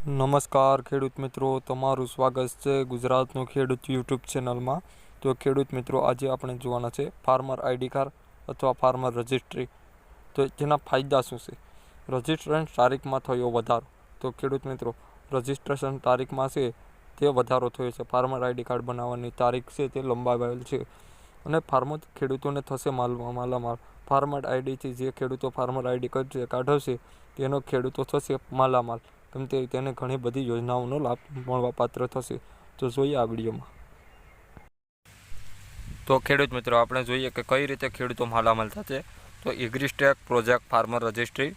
નમસ્કાર ખેડૂત મિત્રો, તમારું સ્વાગત છે ગુજરાતનો ખેડૂત યુટ્યુબ ચેનલમાં। તો ખેડૂત મિત્રો, આજે આપણે જોવાના છે ફાર્મર આઈડી કાર્ડ અથવા ફાર્મર રજિસ્ટ્રી। તો જેના ફાયદા શું છે? રજિસ્ટ્રેશન તારીખમાં થયો વધારો। તો ખેડૂત મિત્રો, રજિસ્ટ્રેશન તારીખમાં છે તે વધારો થયો છે। ફાર્મર આઈડી કાર્ડ બનાવવાની તારીખ છે તે લંબાવાયેલ છે અને ફાર્મર ખેડૂતોને થશે માલામાલ। ફાર્મર આઈડીથી જે ખેડૂતો ફાર્મર આઈડી કાઢવશે તેનો ખેડૂતો થશે માલામાલ, કેમ કે તેને ઘણી બધી યોજનાઓનો લાભ મળવાપાત્ર થશે। તો જોઈએ આ વિડીયોમાં। તો ખેડૂત મિત્રો, આપણે જોઈએ કે કઈ રીતે ખેડૂતો માલામાલ થશે। તો એગ્રીસ્ટેક પ્રોજેક્ટ ફાર્મર રજિસ્ટ્રી,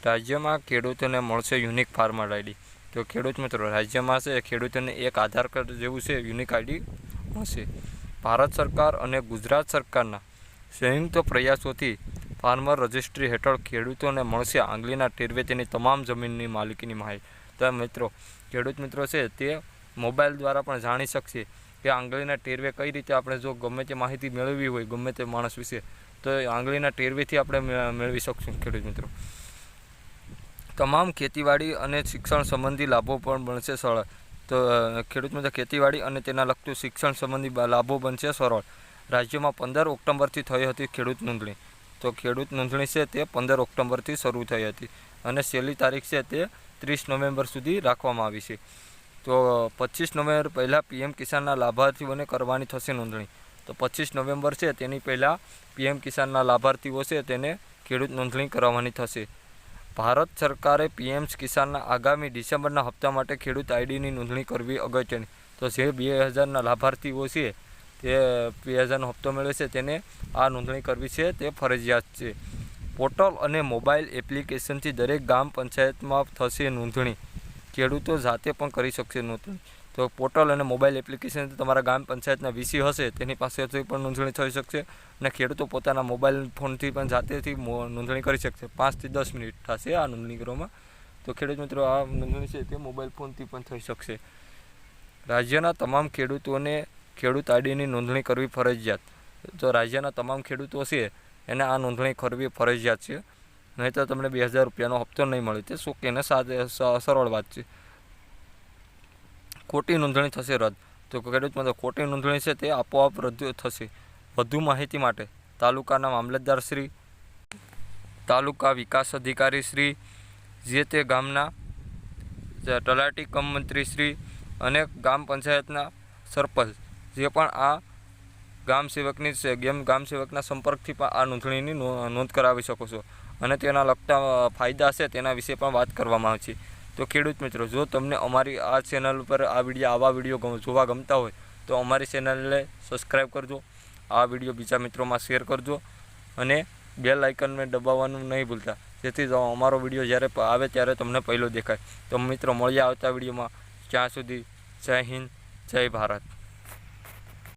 રાજ્યમાં ખેડૂતોને મળશે યુનિક ફાર્મર આઈડી। તો ખેડૂત મિત્રો, રાજ્યમાં છે ખેડૂતોને એક આધાર કાર્ડ જેવું છે યુનિક આઈડી મળશે। ભારત સરકાર અને ગુજરાત સરકારના સંયુક્ત પ્રયાસોથી ફાર્મર રજિસ્ટ્રી હેઠળ ખેડૂતોને મળશે આંગળીના ટેરવે તેની તમામ જમીનની માલિકીની માહિતી। તો મિત્રો, ખેડૂત મિત્રો છે તે મોબાઈલ દ્વારા પણ જાણી શકશે કે આંગળીના ટેરવે કઈ રીતે આપણે જો ગમે તે માહિતી મેળવવી હોય ગમે તે માણસ વિશે, તો આંગળીના ટેરવેથી આપણે મેળવી શકશું। ખેડૂત મિત્રો, તમામ ખેતીવાડી અને શિક્ષણ સંબંધી લાભો પણ બનશે સરળ। તો ખેડૂત મિત્રો, ખેતીવાડી અને તેના લગતું શિક્ષણ સંબંધી લાભો બનશે સરળ। રાજ્યમાં 15 ઓક્ટોબરથી થઈ હતી ખેડૂત નોંધણી। તો ખેડૂત નોંધણી છે તે 15 ઓક્ટોબરથી શરૂ થઈ હતી અને છેલ્લી તારીખ છે તે 30 નવેમ્બર સુધી રાખવામાં આવી છે। તો 25 નવેમ્બર પહેલાં પીએમ કિસાનના લાભાર્થીઓને કરવાની થશે નોંધણી। તો 25 નવેમ્બર છે તેની પહેલાં પીએમ કિસાનના લાભાર્થીઓ છે તેને ખેડૂત નોંધણી કરાવવાની થશે। ભારત સરકારે પીએમ કિસાનના આગામી ડિસેમ્બરના હપ્તા માટે ખેડૂત આઈડીની નોંધણી કરવી અગત્યની। તો જે 2000ના લાભાર્થીઓ છે તે 2000નો હપ્તો મેળવે છે તેને આ નોંધણી કરવી છે તે ફરજિયાત છે। પોર્ટલ અને મોબાઈલ એપ્લિકેશનથી દરેક ગ્રામ પંચાયતમાં થશે નોંધણી। ખેડૂતો જાતે પણ કરી શકશે નોંધણી। તો પોર્ટલ અને મોબાઈલ એપ્લિકેશનથી તમારા ગ્રામ પંચાયતના વીસી હશે તેની પાસેથી પણ નોંધણી થઈ શકશે અને ખેડૂતો પોતાના મોબાઈલ ફોનથી પણ જાતેથી નોંધણી કરી શકશે। 5 થી 10 મિનિટ થશે આ નોંધણી કરવામાં। તો ખેડૂત મિત્રો, આ નોંધણી છે તે મોબાઈલ ફોનથી પણ થઈ શકશે। રાજ્યના તમામ ખેડૂતોને ખેડૂત આઈડીની નોંધણી કરવી ફરજિયાત। તો રાજ્યના તમામ ખેડૂતો છે એને આ નોંધણી કરવી ફરજિયાત છે, નહીં તો તમને 2000 રૂપિયાનો હપ્તો નહીં મળે। તે શું કે સરળ વાત છે। ખોટી નોંધણી થશે રદ। તો ખેડૂત મિત્રો, ખોટી નોંધણી છે તે આપોઆપ રદ થશે। વધુ માહિતી માટે તાલુકાના મામલતદાર શ્રી, તાલુકા વિકાસ અધિકારી શ્રી, જે તે ગામના તલાટી કમ મંત્રી શ્રી અને ગ્રામ પંચાયતના સરપંચ જે પણ આ ગામ સેવકના સંપર્કથી પણ આ નોંધણીની નોંધ કરાવી શકો છો અને તેના લગતા ફાયદા છે તેના વિશે પણ વાત કરવામાં આવે છે। તો ખેડૂત મિત્રો, જો તમને અમારી આ ચેનલ ઉપર આવા વિડીયો જોવા ગમતા હોય તો અમારી ચેનલને સબસ્ક્રાઈબ કરજો, આ વિડીયો બીજા મિત્રોમાં શેર કરજો અને બેલ આઇકનને દબાવવાનું નહીં ભૂલતા, જેથી અમારો વિડીયો જ્યારે આવે ત્યારે તમને પહેલો દેખાય। તો મિત્રો, મળીએ આવતા વિડીયોમાં। ત્યાં સુધી જય હિન્દ, જય ભારત।